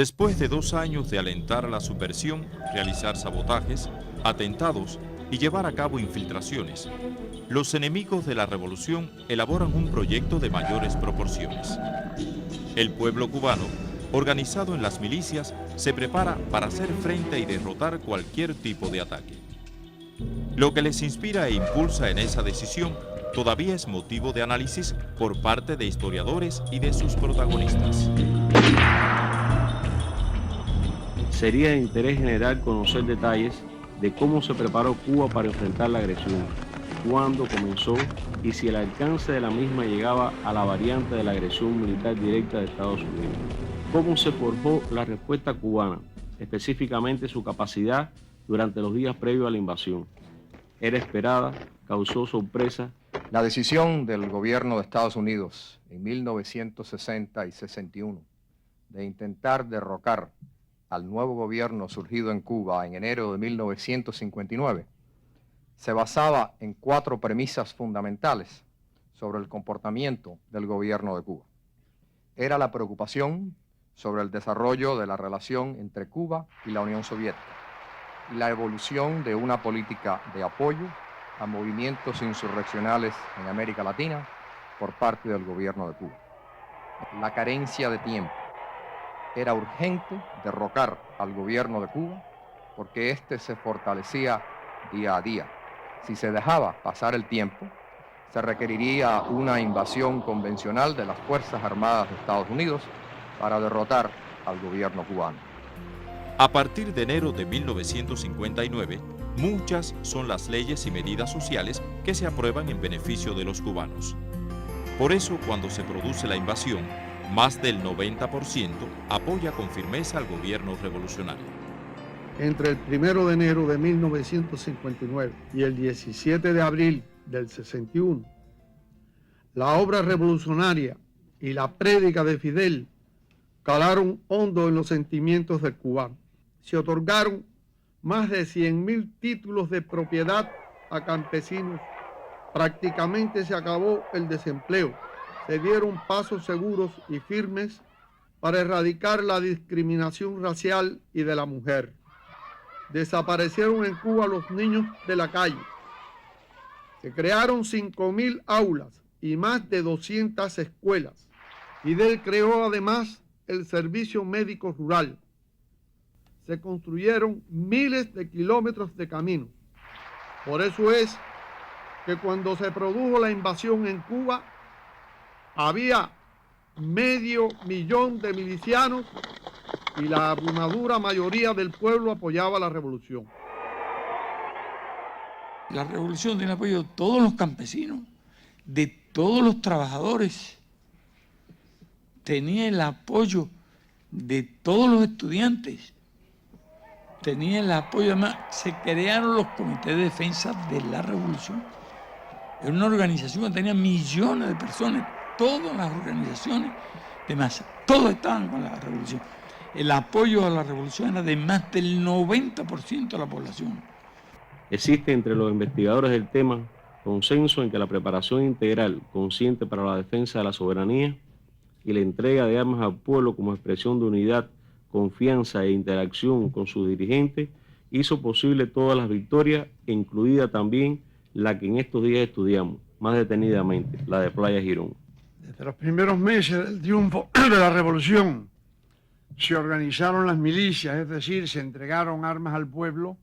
Después de 2 años de alentar la subversión, realizar sabotajes, atentados y llevar a cabo infiltraciones, los enemigos de la revolución elaboran un proyecto de mayores proporciones. El pueblo cubano, organizado en las milicias, se prepara para hacer frente y derrotar cualquier tipo de ataque. Lo que les inspira e impulsa en esa decisión todavía es motivo de análisis por parte de historiadores y de sus protagonistas. Sería de interés general conocer detalles de cómo se preparó Cuba para enfrentar la agresión, cuándo comenzó y si el alcance de la misma llegaba a la variante de la agresión militar directa de Estados Unidos. Cómo se forjó la respuesta cubana, específicamente su capacidad durante los días previos a la invasión. Era esperada, causó sorpresa. La decisión del gobierno de Estados Unidos en 1960 y 61 de intentar derrocar al nuevo gobierno surgido en Cuba en enero de 1959 se basaba en 4 premisas fundamentales sobre el comportamiento del gobierno de Cuba. Era la preocupación sobre el desarrollo de la relación entre Cuba y la Unión Soviética y la evolución de una política de apoyo a movimientos insurreccionales en América Latina por parte del gobierno de Cuba. La carencia de tiempo. Era urgente derrocar al gobierno de Cuba porque éste se fortalecía día a día. Si se dejaba pasar el tiempo, se requeriría una invasión convencional de las Fuerzas Armadas de Estados Unidos para derrotar al gobierno cubano. A partir de enero de 1959, muchas son las leyes y medidas sociales que se aprueban en beneficio de los cubanos. Por eso, cuando se produce la invasión, más del 90% apoya con firmeza al gobierno revolucionario. Entre el 1 de enero de 1959 y el 17 de abril del 61, la obra revolucionaria y la prédica de Fidel calaron hondo en los sentimientos del cubano. Se otorgaron más de 100.000 títulos de propiedad a campesinos. Prácticamente se acabó el desempleo. Se dieron pasos seguros y firmes para erradicar la discriminación racial y de la mujer. Desaparecieron en Cuba los niños de la calle. Se crearon 5.000 aulas y más de 200 escuelas. Fidel creó además el servicio médico rural. Se construyeron miles de kilómetros de caminos. Por eso es que cuando se produjo la invasión en Cuba, había 500.000 de milicianos y la abrumadora mayoría del pueblo apoyaba la revolución. La revolución tiene apoyo de todos los campesinos, de todos los trabajadores. Tenía el apoyo de todos los estudiantes. Tenía el apoyo, además, se crearon los comités de defensa de la revolución. Era una organización que tenía millones de personas, todas las organizaciones de masa, todos estaban con la revolución. El apoyo a la revolución era de más del 90% de la población. Existe entre los investigadores del tema consenso en que la preparación integral consciente para la defensa de la soberanía y la entrega de armas al pueblo como expresión de unidad, confianza e interacción con sus dirigentes hizo posible todas las victorias, incluida también la que en estos días estudiamos más detenidamente, la de Playa Girón. Desde los primeros meses del triunfo de la revolución se organizaron las milicias, es decir, se entregaron armas al pueblo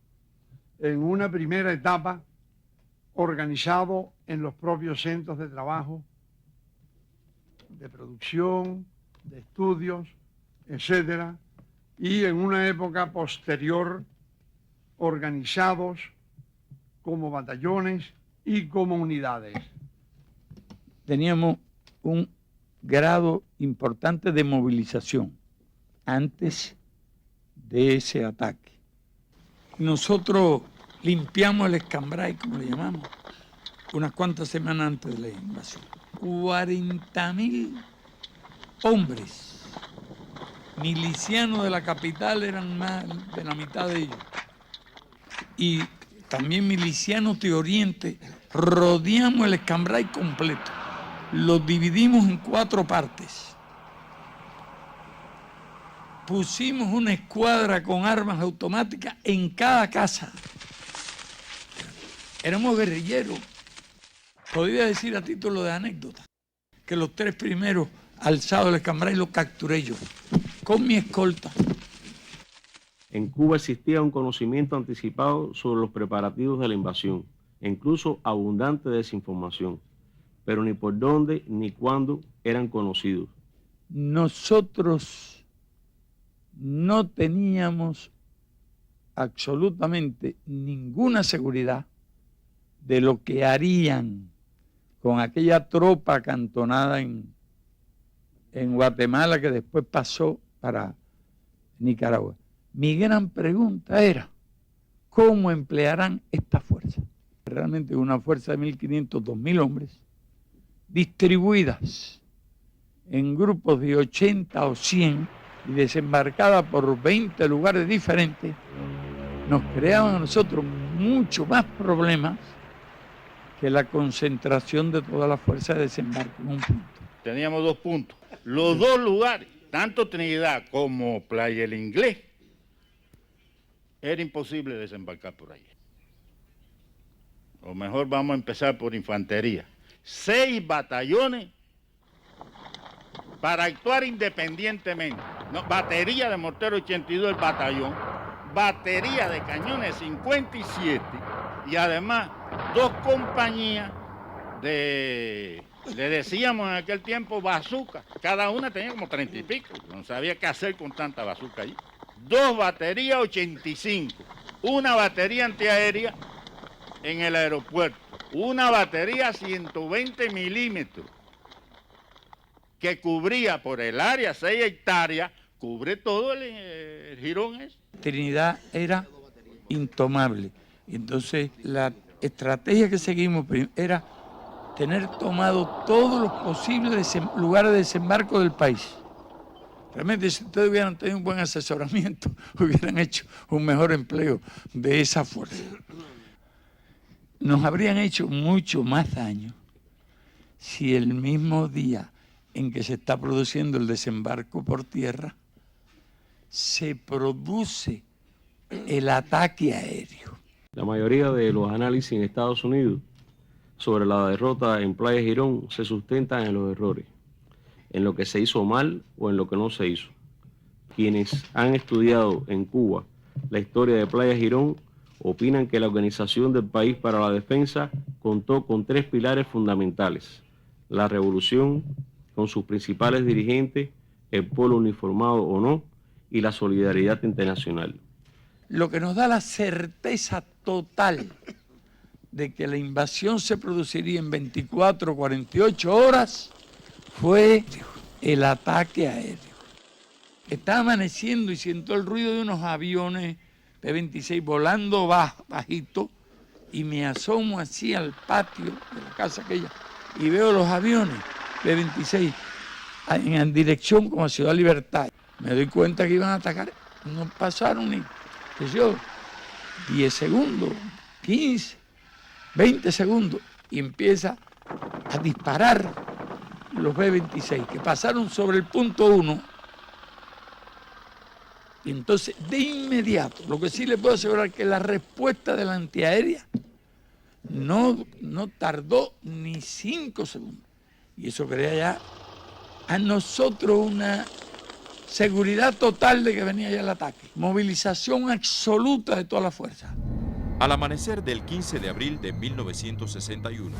en una primera etapa organizado en los propios centros de trabajo, de producción, de estudios, etcétera, y en una época posterior organizados como batallones y como unidades. Teníamos un grado importante de movilización antes de ese ataque. Nosotros limpiamos el escambray, como le llamamos, unas cuantas semanas antes de la invasión. 40.000 hombres milicianos de la capital, eran más de la mitad de ellos, y también milicianos de Oriente. Rodeamos el escambray completo, lo dividimos en 4 partes. pusimos una escuadra con armas automáticas en cada casa. Éramos guerrilleros. Podría decir a título de anécdota que los 3 primeros alzados del Escambray los capturé yo, con mi escolta. En Cuba existía un conocimiento anticipado sobre los preparativos de la invasión, e incluso abundante desinformación, pero ni por dónde ni cuándo eran conocidos. Nosotros no teníamos absolutamente ninguna seguridad de lo que harían con aquella tropa acantonada en Guatemala que después pasó para Nicaragua. Mi gran pregunta era, ¿cómo emplearán esta fuerza? Realmente una fuerza de 1.500, 2.000 hombres, distribuidas en grupos de 80 o 100 y desembarcada por 20 lugares diferentes, nos creaban a nosotros mucho más problemas que la concentración de toda la fuerza de desembarco en un punto. Teníamos 2 puntos. Los 2 lugares, tanto Trinidad como Playa El Inglés, era imposible desembarcar por ahí. O mejor vamos a empezar por infantería. 6 batallones para actuar independientemente. No, batería de mortero 82 el batallón, batería de cañones 57 y además 2 compañías de, le decíamos en aquel tiempo, bazooka. Cada una tenía como 30 y pico. No sabía qué hacer con tanta bazooka allí. 2 baterías 85, una batería antiaérea en el aeropuerto, una batería 120 milímetros que cubría por el área 6 hectáreas, cubre todo el jirón ese. Trinidad era intomable. Entonces la estrategia que seguimos era tener tomado todos los posibles lugares de desembarco del país. Realmente, si ustedes hubieran tenido un buen asesoramiento, hubieran hecho un mejor empleo de esa fuerza. Nos habrían hecho mucho más daño si el mismo día en que se está produciendo el desembarco por tierra, se produce el ataque aéreo. La mayoría de los análisis en Estados Unidos sobre la derrota en Playa Girón se sustentan en los errores, en lo que se hizo mal o en lo que no se hizo. Quienes han estudiado en Cuba la historia de Playa Girón opinan que la organización del país para la defensa contó con 3 pilares fundamentales: la revolución, con sus principales dirigentes, el pueblo uniformado o no, y la solidaridad internacional. Lo que nos da la certeza total de que la invasión se produciría en 24 o 48 horas fue el ataque aéreo. Estaba amaneciendo y siento el ruido de unos aviones P-26 volando bajito y me asomo así al patio de la casa aquella y veo los aviones P-26 en dirección como a Ciudad Libertad. Me doy cuenta que iban a atacar, no pasaron ni, 10 segundos, 15, 20 segundos y empieza a disparar los B-26 que pasaron sobre el punto 1. Y entonces, de inmediato, lo que sí le puedo asegurar es que la respuesta de la antiaérea no tardó ni 5 segundos. Y eso crea ya a nosotros una seguridad total de que venía ya el ataque. Movilización absoluta de toda la fuerza. Al amanecer del 15 de abril de 1961,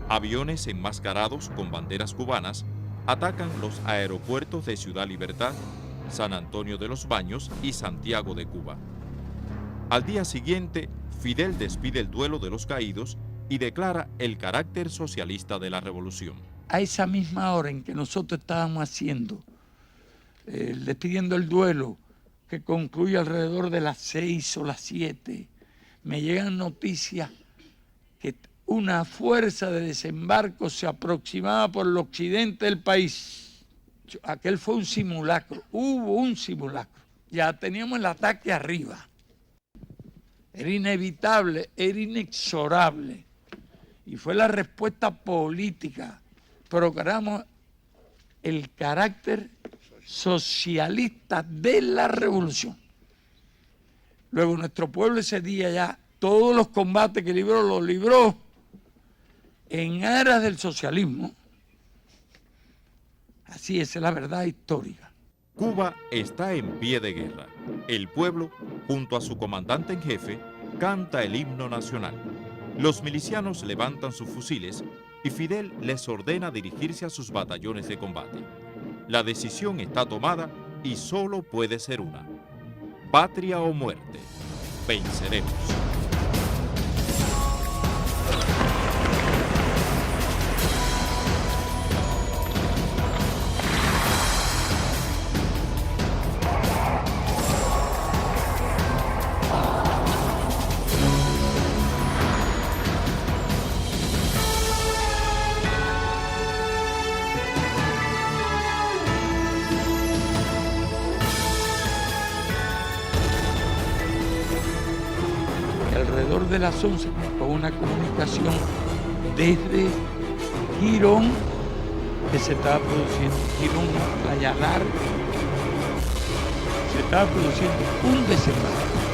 aviones enmascarados con banderas cubanas atacan los aeropuertos de Ciudad Libertad, San Antonio de los Baños y Santiago de Cuba. Al día siguiente, Fidel despide el duelo de los caídos y declara el carácter socialista de la revolución. A esa misma hora en que nosotros estábamos haciendo, despidiendo el duelo, que concluye alrededor de las 6 o las 7, me llegan noticias que una fuerza de desembarco se aproximaba por el occidente del país. Aquel fue un simulacro, hubo un simulacro. Ya teníamos el ataque arriba. Era inevitable, era inexorable. Y fue la respuesta política. Procuramos el carácter socialistas de la revolución. Luego nuestro pueblo ese día ya, todos los combates que libró, los libró en aras del socialismo. Así es la verdad histórica. Cuba está en pie de guerra. El pueblo, junto a su comandante en jefe, canta el himno nacional. Los milicianos levantan sus fusiles y Fidel les ordena dirigirse a sus batallones de combate. La decisión está tomada y solo puede ser una: patria o muerte. Venceremos. Alrededor de las 11 con una comunicación desde Girón, que se estaba produciendo, Girón, Playa Larga, se estaba produciendo un desembarco.